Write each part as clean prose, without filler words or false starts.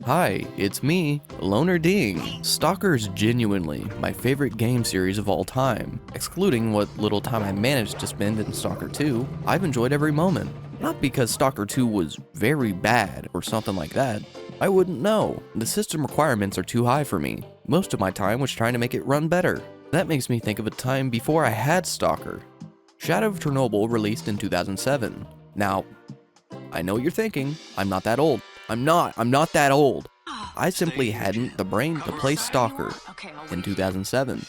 Hi, it's me, Loner Ding. S.T.A.L.K.E.R is genuinely my favorite game series of all time. Excluding what little time I managed to spend in S.T.A.L.K.E.R 2, I've enjoyed every moment. Not because S.T.A.L.K.E.R 2 was very bad or something like that. I wouldn't know. The system requirements are too high for me. Most of my time was trying to make it run better. That makes me think of a time before I had S.T.A.L.K.E.R. Shadow of Chernobyl released in 2007. Now, I know what you're thinking, I'm not that old. I'm not that old. I simply hadn't the brain to play S.T.A.L.K.E.R in 2007,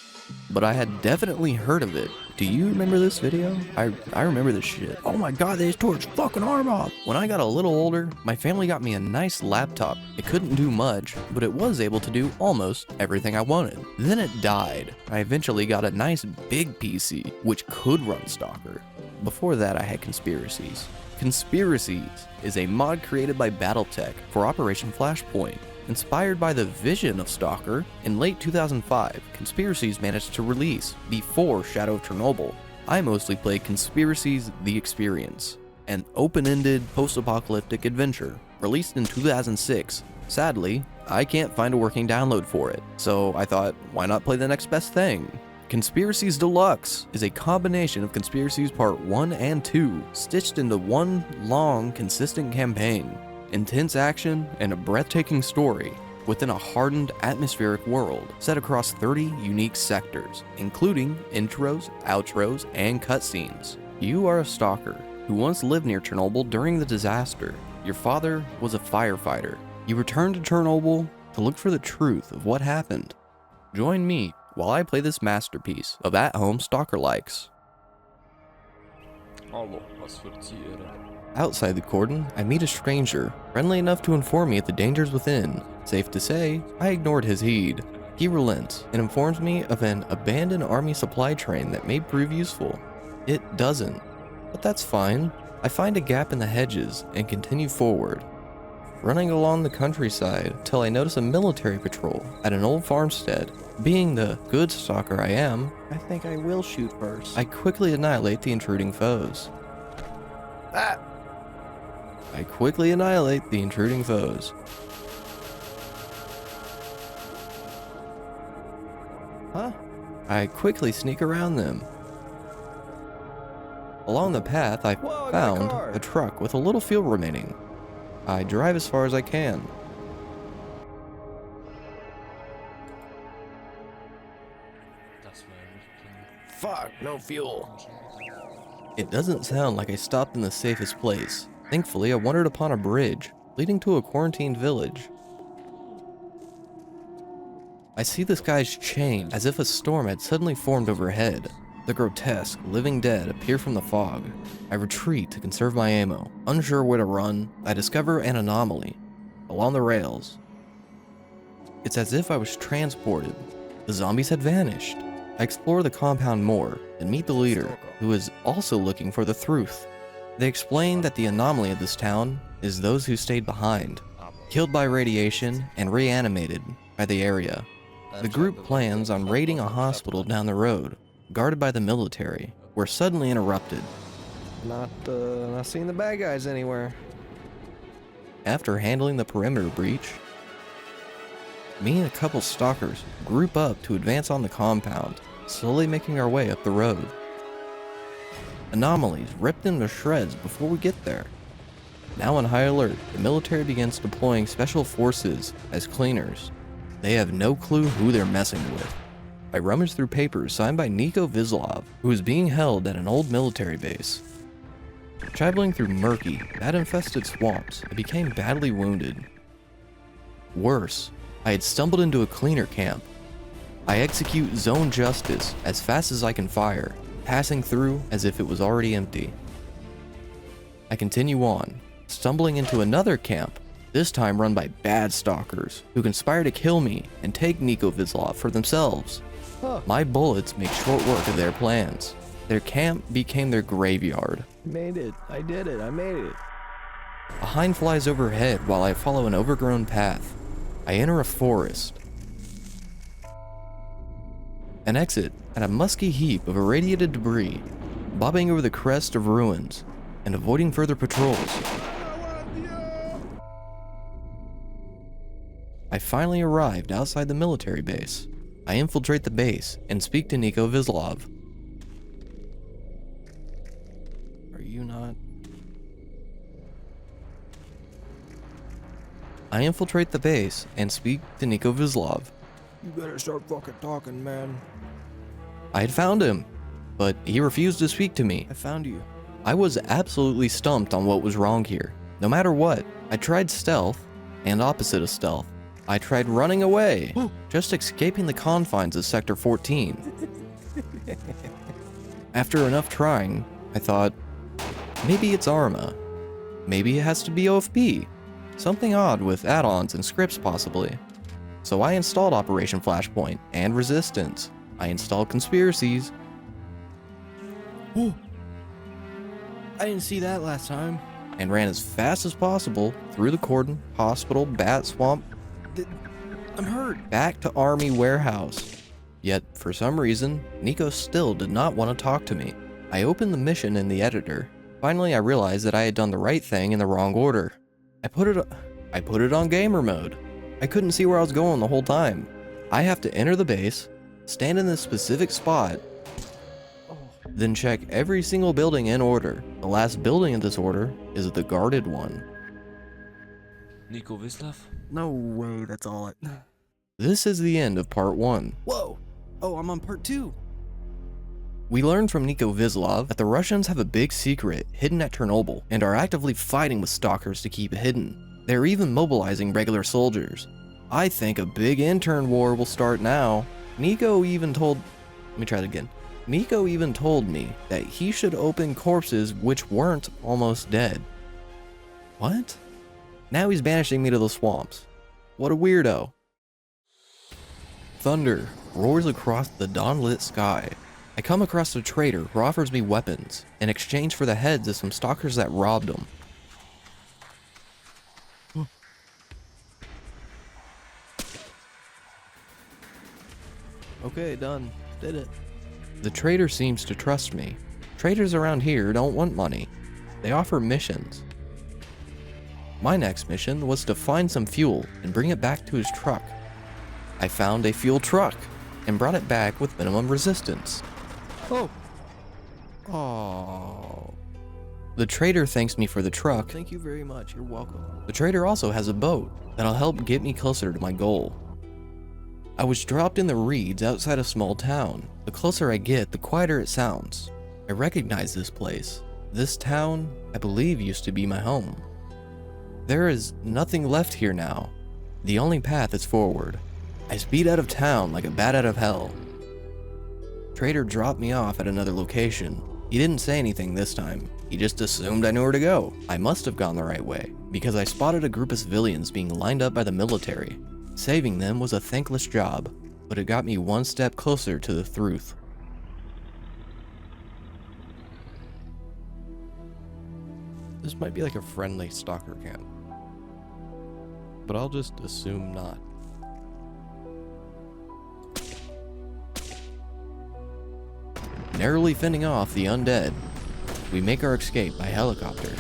but I had definitely heard of it. Do you remember this video? I remember this shit. Oh my god, they just tore its fucking arm off. When I got a little older, my family got me a nice laptop. It couldn't do much, but it was able to do almost everything I wanted. Then it died. I eventually got a nice big PC, which could run S.T.A.L.K.E.R. Before that, I had Conspiracies. Conspiracies is a mod created by BattleTech for Operation Flashpoint. Inspired by the vision of S.T.A.L.K.E.R, in late 2005, Conspiracies managed to release before Shadow of Chernobyl. I mostly played Conspiracies The Experience, an open-ended post-apocalyptic adventure released in 2006. Sadly, I can't find a working download for it, so I thought, why not play the next best thing? Conspiracies Deluxe is a combination of Conspiracies Part 1 and 2, stitched into one long, consistent campaign. Intense action and a breathtaking story within a hardened atmospheric world set across 30 unique sectors, including intros, outros, and cutscenes. You are a stalker who once lived near Chernobyl during the disaster. Your father was a firefighter. You returned to Chernobyl to look for the truth of what happened. Join me while I play this masterpiece of at-home stalker-likes. Outside the cordon, I meet a stranger, friendly enough to inform me of the dangers within. Safe to say, I ignored his heed. He relents and informs me of an abandoned army supply train that may prove useful. It doesn't, but that's fine. I find a gap in the hedges and continue forward, running along the countryside till I notice a military patrol at an old farmstead. Being the good stalker I am, I think I will shoot first. I quickly annihilate the intruding foes. Huh? I quickly sneak around them. Along the path, I found a truck with a little fuel remaining. I drive as far as I can. Fuck, no fuel. It doesn't sound like I stopped in the safest place. Thankfully, I wandered upon a bridge leading to a quarantined village. I see this guy's chain as if a storm had suddenly formed overhead. The grotesque, living dead appear from the fog. I retreat to conserve my ammo. Unsure where to run, I discover an anomaly along the rails. It's as if I was transported. The zombies had vanished. I explore the compound more and meet the leader, who is also looking for the truth. They explain that the anomaly of this town is those who stayed behind, killed by radiation and reanimated by the area. The group plans on raiding a hospital down the road, guarded by the military. We're suddenly interrupted. Not seeing the bad guys anywhere. After handling the perimeter breach, me and a couple stalkers group up to advance on the compound, slowly making our way up the road. Anomalies ripped into shreds before we get there. Now on high alert, the military begins deploying special forces as cleaners. They have no clue who they're messing with. I rummage through papers signed by Niko Vislov, who is being held at an old military base. Traveling through murky, bat-infested swamps, I became badly wounded. Worse, I had stumbled into a cleaner camp. I execute zone justice as fast as I can fire, passing through as if it was already empty. I continue on, stumbling into another camp, this time run by bad stalkers who conspire to kill me and take Niko Vislov for themselves. My bullets make short work of their plans. Their camp became their graveyard. Made it. I did it. I made it. A hind flies overhead while I follow an overgrown path. I enter a forest. An exit at a musky heap of irradiated debris, bobbing over the crest of ruins and avoiding further patrols. I finally arrived outside the military base. I infiltrate the base and speak to Niko Vislov. Are you not? I infiltrate the base and speak to Niko Vislov. You better start fucking talking, man. I had found him, but he refused to speak to me. I found you. I was absolutely stumped on what was wrong here. No matter what, I tried stealth and opposite of stealth. I tried running away, just escaping the confines of Sector 14. After enough trying, I thought, maybe it's Arma. Maybe it has to be OFB. Something odd with add-ons and scripts possibly. So I installed Operation Flashpoint and Resistance. I installed Conspiracies. I didn't see that last time. And ran as fast as possible through the cordon, hospital, bat swamp, I'm hurt. back to Army warehouse. Yet, for some reason, Niko still did not want to talk to me. I opened the mission in the editor. Finally, I realized that I had done the right thing in the wrong order. I put it on gamer mode. I couldn't see where I was going the whole time. I have to enter the base, stand in this specific spot, then check every single building in order. The last building in this order is the guarded one. Niko Vislov? No way, that's all it. This is the end of part 1. Whoa! Oh, I'm on part 2. We learned from Niko Vislov that the Russians have a big secret hidden at Chernobyl and are actively fighting with stalkers to keep it hidden. They're even mobilizing regular soldiers. I think a big intern war will start now. Niko even told me that he should open corpses which weren't almost dead. What? Now he's banishing me to the swamps. What a weirdo. Thunder roars across the dawn-lit sky. I come across a trader who offers me weapons in exchange for the heads of some stalkers that robbed him. Okay, done. Did it. The trader seems to trust me. Traders around here don't want money. They offer missions. My next mission was to find some fuel and bring it back to his truck. I found a fuel truck and brought it back with minimum resistance. Oh, The trader thanks me for the truck. thank you very much. You're welcome. The trader also has a boat that'll help get me closer to my goal. I was dropped in the reeds outside a small town. The closer I get, the quieter it sounds. I recognize this place. This town, I believe, used to be my home. There is nothing left here now. The only path is forward. I speed out of town like a bat out of hell. Trader dropped me off at another location. He didn't say anything this time. He just assumed I knew where to go. I must have gone the right way, because I spotted a group of civilians being lined up by the military. Saving them was a thankless job, but it got me one step closer to the truth. This might be like a friendly stalker camp, but I'll just assume not. Narrowly fending off the undead, we make our escape by helicopter.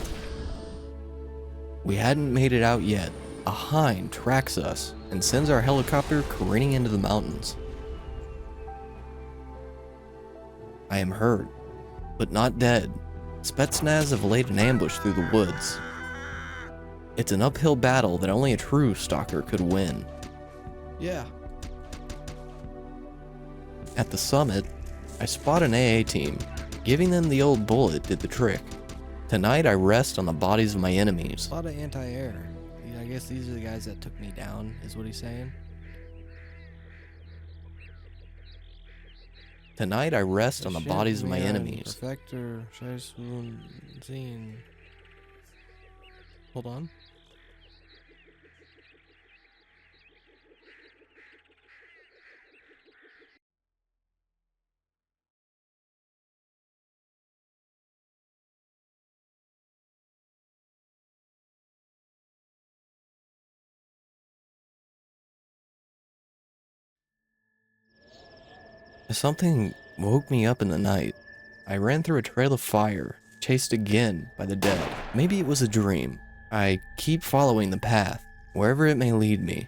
We hadn't made it out yet. A hind tracks us and sends our helicopter careening into the mountains. I am hurt, but not dead. Spetsnaz have laid an ambush through the woods. It's an uphill battle that only a true stalker could win. Yeah. At the summit, I spot an AA team. Giving them the old bullet did the trick. Tonight I rest on the bodies of my enemies. A lot of anti-air. I guess these are the guys that took me down, is what he's saying. Tonight I rest on the bodies of my enemies. Perfector, Scene. Hold on. Something woke me up in the night. I ran through a trail of fire, chased again by the dead. Maybe it was a dream. I keep following the path, wherever it may lead me.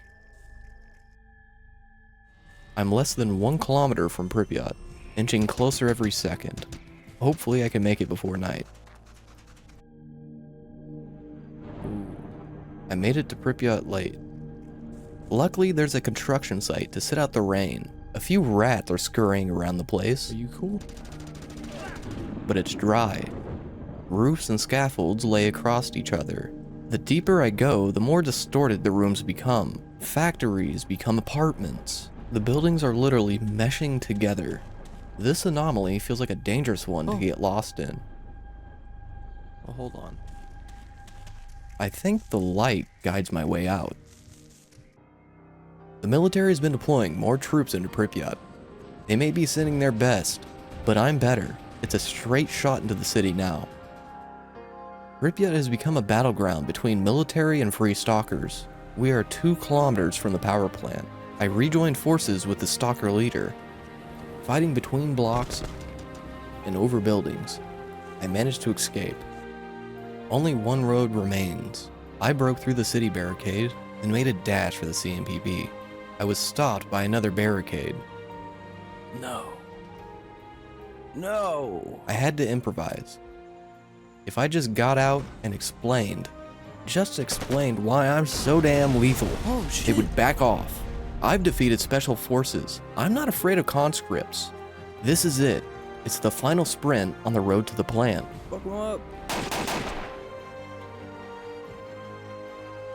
I'm less than 1 kilometer from Pripyat, inching closer every second. Hopefully I can make it before night. I made it to Pripyat late. Luckily, there's a construction site to sit out the rain. A few rats are scurrying around the place. Are you cool? But it's dry. Roofs and scaffolds lay across each other. The deeper I go, the more distorted the rooms become. Factories become apartments. The buildings are literally meshing together. This anomaly feels like a dangerous one to get lost in. Oh, hold on. I think the light guides my way out. The military has been deploying more troops into Pripyat. They may be sending their best, but I'm better. It's a straight shot into the city now. Pripyat has become a battleground between military and free stalkers. We are 2 kilometers from the power plant. I rejoined forces with the stalker leader. Fighting between blocks and over buildings, I managed to escape. Only one road remains. I broke through the city barricade and made a dash for the CNPP. I was stopped by another barricade. No. No! I had to improvise. If I just got out and explained why I'm so damn lethal, Oh, shit. they would back off. I've defeated special forces. I'm not afraid of conscripts. This is it. It's the final sprint on the road to the plant. Fuck him up.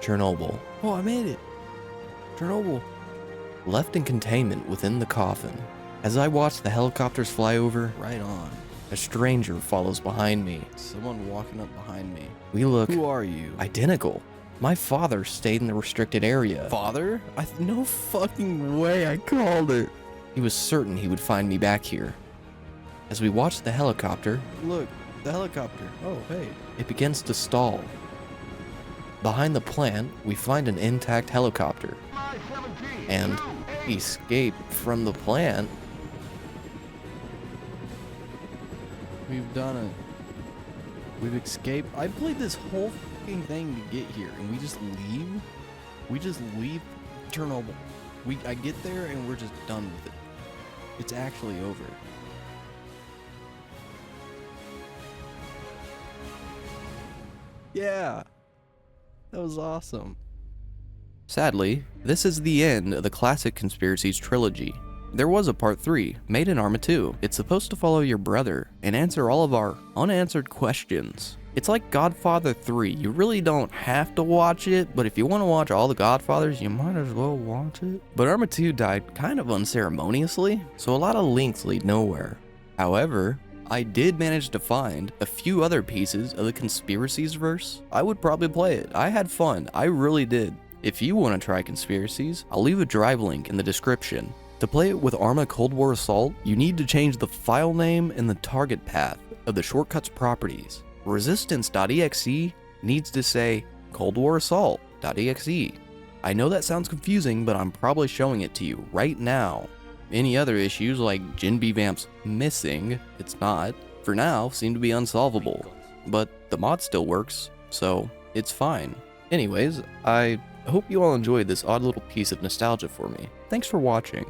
Chernobyl. Oh, I made it. Chernobyl. Left in containment within the coffin. As I watch the helicopters fly over, Right on. a stranger follows behind me. Someone walking up behind me. We look Who are you? identical. My father stayed in the restricted area. Father? No fucking way I called it. He was certain he would find me back here. As we watch the helicopter, Look, the helicopter. Oh, hey. it begins to stall. Behind the plant, we find an intact helicopter. And escape from the plant. We've done it. We've escaped. I played this whole fucking thing to get here, and we just leave? We just leave Chernobyl. I get there, and we're just done with it. It's actually over. Yeah. That was awesome. Sadly, this is the end of the classic Conspiracies trilogy. There was a part 3, made in Arma 2. It's supposed to follow your brother and answer all of our unanswered questions. It's like Godfather 3. You really don't have to watch it, but if you want to watch all the Godfathers, you might as well watch it. But Arma 2 died kind of unceremoniously, so a lot of links lead nowhere. However, I did manage to find a few other pieces of the Conspiracies verse. I would probably play it. I had fun. I really did. If you want to try Conspiracies, I'll leave a drive link in the description. To play it with Arma Cold War Assault, you need to change the file name and the target path of the shortcuts properties. Resistance.exe needs to say Cold War Assault.exe. I know that sounds confusing, but I'm probably showing it to you right now. Any other issues like GenBVamp's missing, it's not, for now seem to be unsolvable. But the mod still works, so it's fine. Anyways, I hope you all enjoyed this odd little piece of nostalgia for me. Thanks for watching.